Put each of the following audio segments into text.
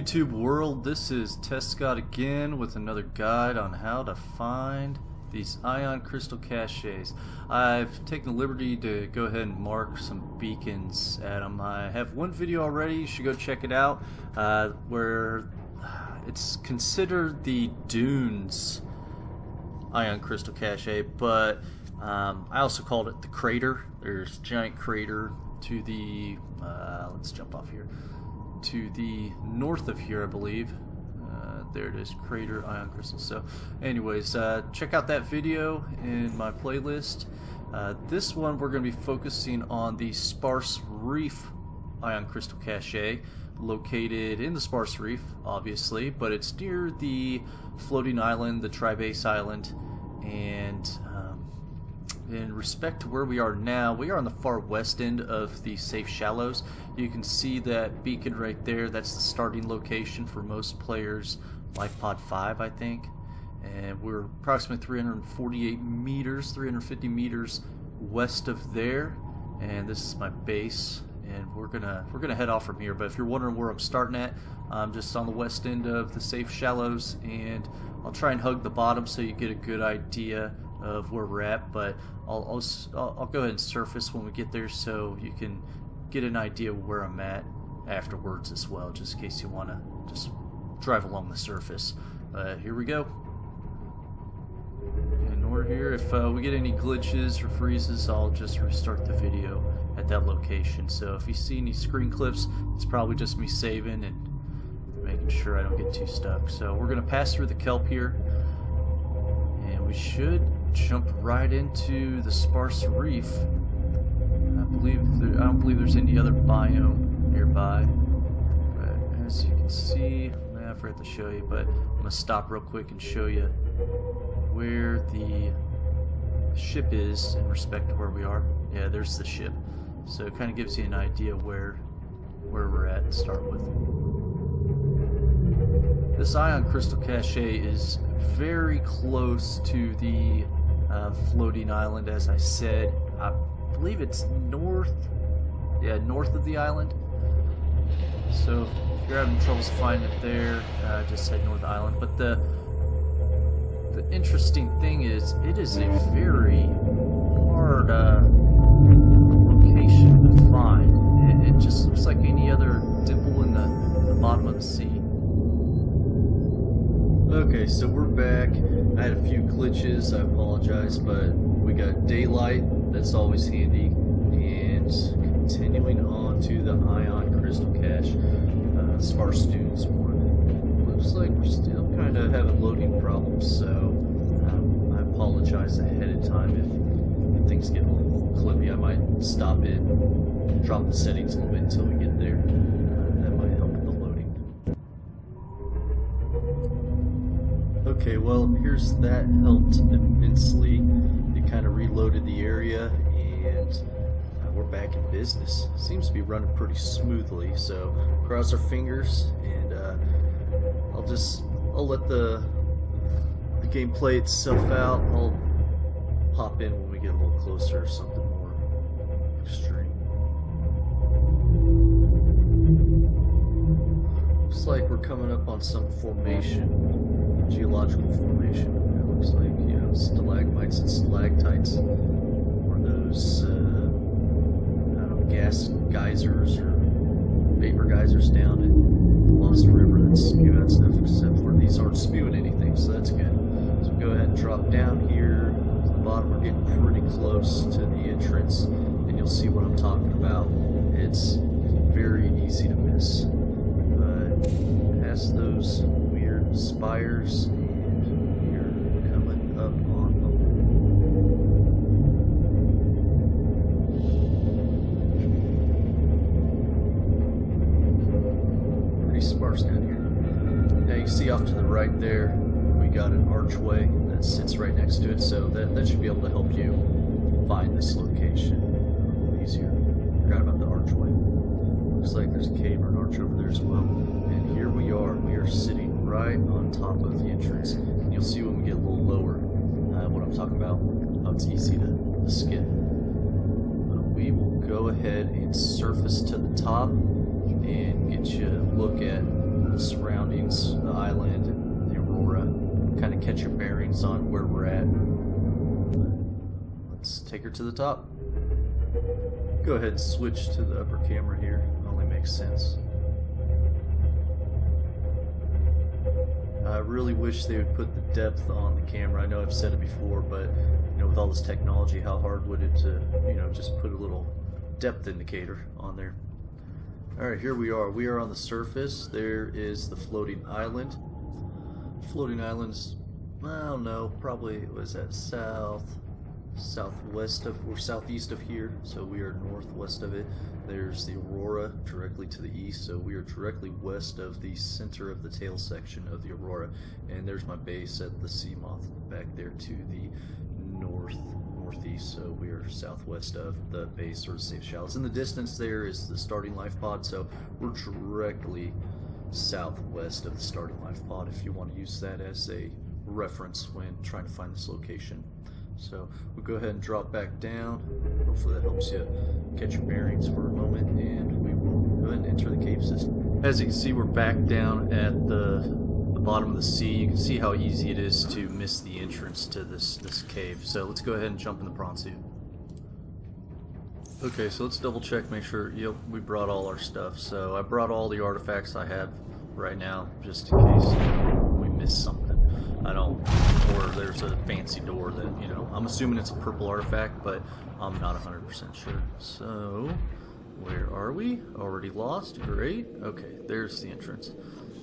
YouTube world, this is Tescot again with another guide on how to find these ion crystal caches. I've taken the liberty to go ahead and mark some beacons at them. I have one video already, you should go check it out, where it's considered the Dunes ion crystal cache, but I also called it the crater. There's a giant crater to the, let's jump off here, to the north of here, I believe. There it is, crater ion crystal. So anyways, check out that video in my playlist. This one we're going to be focusing on the Sparse Reef ion crystal cache, located in the Sparse Reef, obviously, but it's near the floating island, the Tri-Base Island, and in respect to where we are now, we are on the far west end of the safe shallows. You can see that beacon right there. That's the starting location for most players' life pod 5, I think. And we're approximately 348 meters, 350 meters west of there. And this is my base. And we're gonna head off from here. But if you're wondering where I'm starting at, I'm just on the west end of the safe shallows, and I'll try and hug the bottom so you get a good idea of where we're at. But I'll go ahead and surface when we get there so you can get an idea of where I'm at afterwards as well, just in case you want to just drive along the surface. Here we go. And we're here. If we get any glitches or freezes, I'll just restart the video at that location. So if you see any screen clips, it's probably just me saving and making sure I don't get too stuck. So we're going to pass through the kelp here, and we should jump right into the Sparse Reef. I don't believe there's any other biome nearby, but as you can see, I forgot to show you, but I'm going to stop real quick and show you where the ship is in respect to where we are. Yeah, there's the ship. So it kind of gives you an idea where we're at to start with. This ion crystal cache is very close to the floating island, as I said. I believe it's north of the island. So if you're having troubles finding it there, just head north of the island. But the interesting thing is, it is a very hard location to find. It just looks like any other dimple in the bottom of the sea. Okay, so we're back. I had a few glitches, I apologize, but we got daylight, that's always handy, and continuing on to the ion crystal cache, Sparse Dunes 1. Looks like we're still kind of having loading problems, so I apologize ahead of time if things get a little clippy. I might stop it, drop the settings a little bit until we get there. That might help with the loading. Okay, well, it appears that helped immensely. It kind of reloaded the area, and we're back in business. Seems to be running pretty smoothly, so cross our fingers, and I'll let the game play itself out. I'll pop in when we get a little closer or something more extreme. Looks like we're coming up on some formation, geological formation. It looks like, you know, stalagmites and stalactites, or those I don't know, gas geysers or vapor geysers down in the Lost River that spew out stuff, except for these aren't spewing anything, so that's good. So go ahead and drop down here to the bottom. We're getting pretty close to the entrance, and you'll see what I'm talking about. It's very easy to miss. Past those weird spires, and you're coming up on them. Pretty sparse down here. Now you see off to the right there, we got an archway that sits right next to it, so that should be able to help you find this location a little easier. Forgot about the archway. Looks like there's a cave or an arch over there as well. And here we are. We are sitting right on top of the entrance. And you'll see when we get a little lower what I'm talking about. Oh, it's easy to skip. But we will go ahead and surface to the top and get you a look at the surroundings, the island, and the aurora. Kind of catch your bearings on where we're at. Let's take her to the top. Go ahead and switch to the upper camera here. It only makes sense. I really wish they would put the depth on the camera. I know I've said it before, but you know, with all this technology, how hard would it to, you know, just put a little depth indicator on there. Alright, here we are. We are on the surface. There is the floating island. Floating island's, I don't know, probably, was that southwest of, or southeast of here, so we are northwest of it. There's the aurora directly to the east, so we are directly west of the center of the tail section of the aurora, and there's my base at the sea moth back there to the northeast, so we are southwest of the base, or safe shallows. In the distance there is the starting life pod, so we're directly southwest of the starting life pod if you want to use that as a reference when trying to find this location. So we'll go ahead and drop back down. Hopefully that helps you catch your bearings for a moment, and we will go ahead and enter the cave system. As you can see, we're back down at the bottom of the sea. You can see how easy it is to miss the entrance to this cave. So let's go ahead and jump in the prawn suit. Okay, so let's double check, make sure, yep, we brought all our stuff. So I brought all the artifacts I have right now, just in case we miss something. I don't, or there's a fancy door that, you know, I'm assuming it's a purple artifact, but I'm not 100% sure. So, where are we? Already lost? Great. Okay, there's the entrance.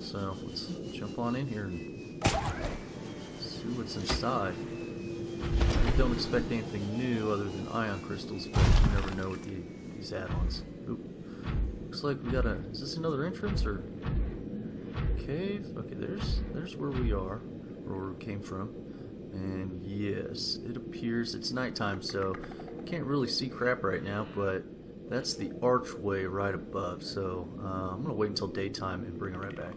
So, let's jump on in here and see what's inside. I don't expect anything new other than ion crystals, but you never know with these add-ons. Oop. Looks like we got a, is this another entrance or cave? Okay, there's where we are, or where we came from. And yes, it appears it's nighttime, so can't really see crap right now, but that's the archway right above. So I'm gonna wait until daytime and bring it right back.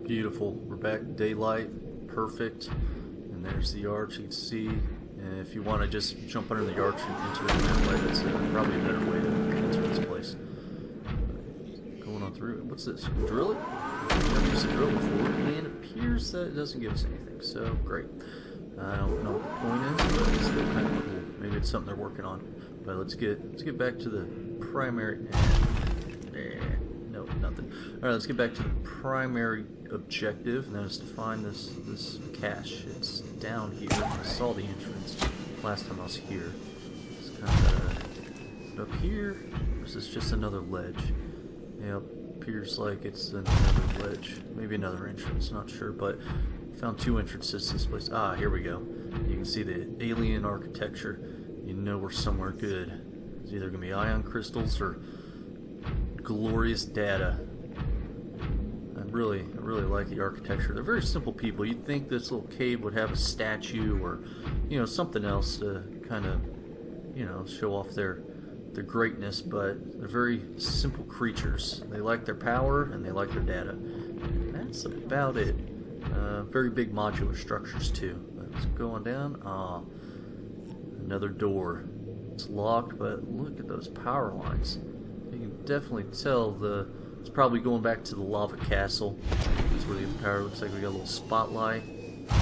Beautiful, we're back to daylight. Perfect. And there's the arch, you can see. And if you want to just jump under the arch and enter it that way, that's probably a better way to enter this place. Going on through. What's this? Drill it? I've never used a drill before, and it appears that it doesn't give us anything, so great. I don't know what the point is, but it's still kind of cool. Maybe it's something they're working on. But let's get back to the primary. No, nothing. Alright, let's get back to the primary objective, and that is to find this cache. It's down here. I saw the entrance last time I was here. It's kind of up here, or is this just another ledge? Yep, appears like it's another ledge. Maybe another entrance, not sure, but found two entrances to this place. Ah, here we go. You can see the alien architecture. You know we're somewhere good. It's either going to be ion crystals or glorious data. I really like the architecture. They're very simple people. You'd think this little cave would have a statue or, you know, something else to kind of, you know, show off their greatness, but they're very simple creatures. They like their power and they like their data. And that's about it. Very big modular structures too. Let's go on down. Ah, another door. It's locked, but look at those power lines. You can definitely tell it's probably going back to the lava castle. That's where the power looks like. We got a little spotlight. I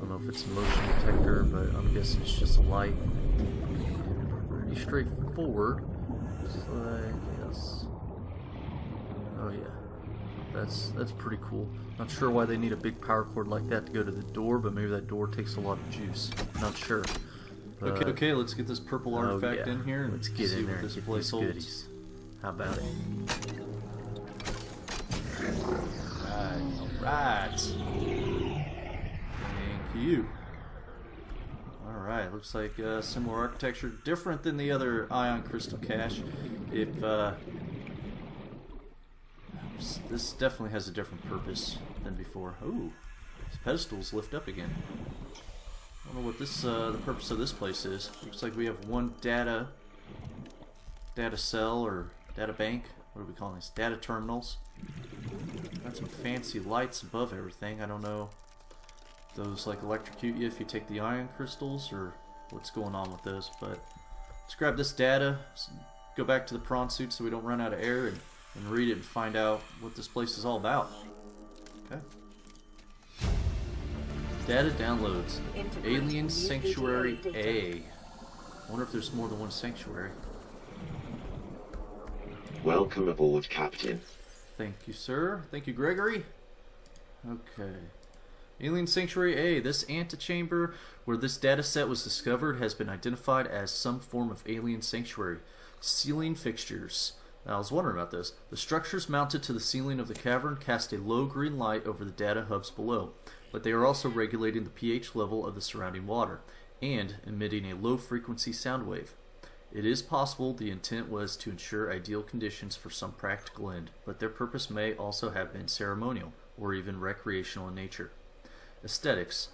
don't know if it's a motion detector, but I'm guessing it's just a light. Pretty straightforward. Looks like, yes. Oh yeah, that's pretty cool. Not sure why they need a big power cord like that to go to the door, but maybe that door takes a lot of juice. Not sure. But, okay, let's get this purple artifact in here and let's get in there and get these goodies. How about it? Alright. Thank you. Alright, looks like similar architecture, different than the other ion crystal cache. This definitely has a different purpose than before. Ooh, these pedestals lift up again. I don't know what this the purpose of this place is. Looks like we have one data cell or data bank. What are we calling these? Data terminals. Got some fancy lights above everything. I don't know if those like electrocute you if you take the ion crystals or what's going on with those, but let's grab this data go back to the prawn suit so we don't run out of air and read it and find out what this place is all about. Okay. Data downloads. Alien Sanctuary A. I wonder if there's more than one sanctuary. Welcome aboard, Captain. Thank you, sir. Thank you, Gregory. Okay. Alien Sanctuary A. This antechamber where this data set was discovered has been identified as some form of alien sanctuary. Ceiling fixtures. Now, I was wondering about this. The structures mounted to the ceiling of the cavern cast a low green light over the data hubs below, but they are also regulating the pH level of the surrounding water and emitting a low frequency sound wave. It is possible the intent was to ensure ideal conditions for some practical end, but their purpose may also have been ceremonial or even recreational in nature. Aesthetics.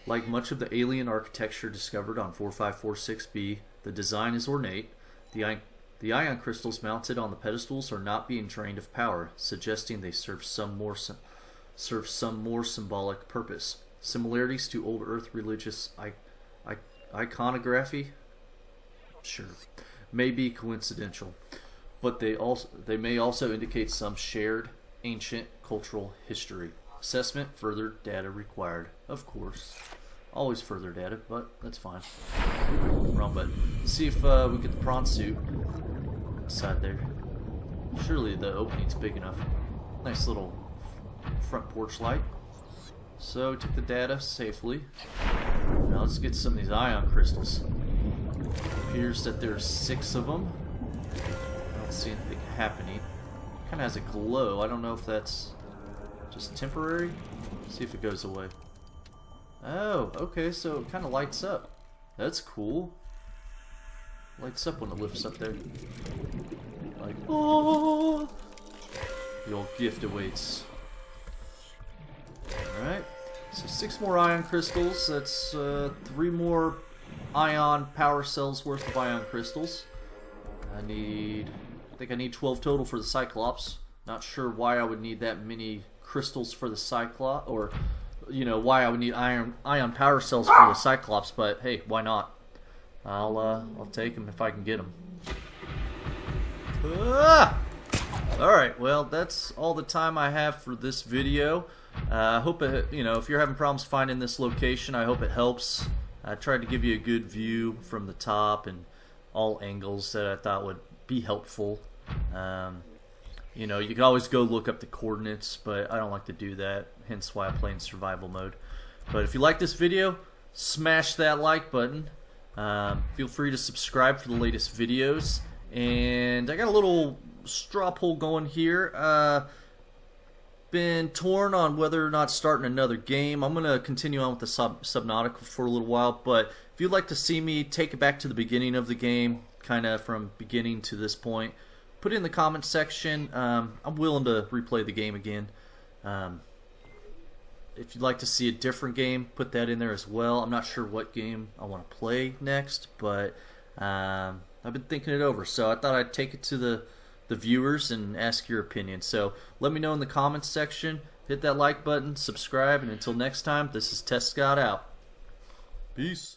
Like much of the alien architecture discovered on 4546b, the design is ornate. The ion crystals mounted on the pedestals are not being drained of power, suggesting they serve some more symbolic purpose. Similarities to old Earth religious iconography, sure, may be coincidental, but they may also indicate some shared ancient cultural history. Assessment, further data required. Of course. Always further data, but that's fine. Wrong button. Let's see if we get the prawn suit inside there. Surely the opening's big enough. Nice little front porch light. So we took the data safely. Now let's get some of these ion crystals. Appears that there's 6 of them. I don't see anything happening. Kind of has a glow. I don't know if that's just temporary. See if it goes away. Oh, okay, so it kind of lights up. That's cool. Lights up when it lifts up there. Like, oh! The old gift awaits. Alright, so 6 more ion crystals. That's 3 more ion power cells worth of ion crystals. I think I need 12 total for the Cyclops. Not sure why I would need that many crystals for the Cyclops, or why I would need ion power cells for the Cyclops, but hey, why not? I'll take them if I can get them. Alright, well, that's all the time I have for this video. I hope it, if you're having problems finding this location, I hope it helps. I tried to give you a good view from the top and all angles that I thought would be helpful. You can always go look up the coordinates, but I don't like to do that, hence why I play in survival mode. But if you like this video, smash that like button. Feel free to subscribe for the latest videos. And I got a little straw poll going here. Been torn on whether or not starting another game. I'm going to continue on with the Subnautica for a little while, but if you'd like to see me take it back to the beginning of the game, kind of from beginning to this point, put it in the comment section. I'm willing to replay the game again. If you'd like to see a different game, put that in there as well. I'm not sure what game I want to play next, but I've been thinking it over, so I thought I'd take it to the viewers and ask your opinion. So let me know in the comments section. Hit that like button, subscribe, and until next time, this is Tescot out. Peace.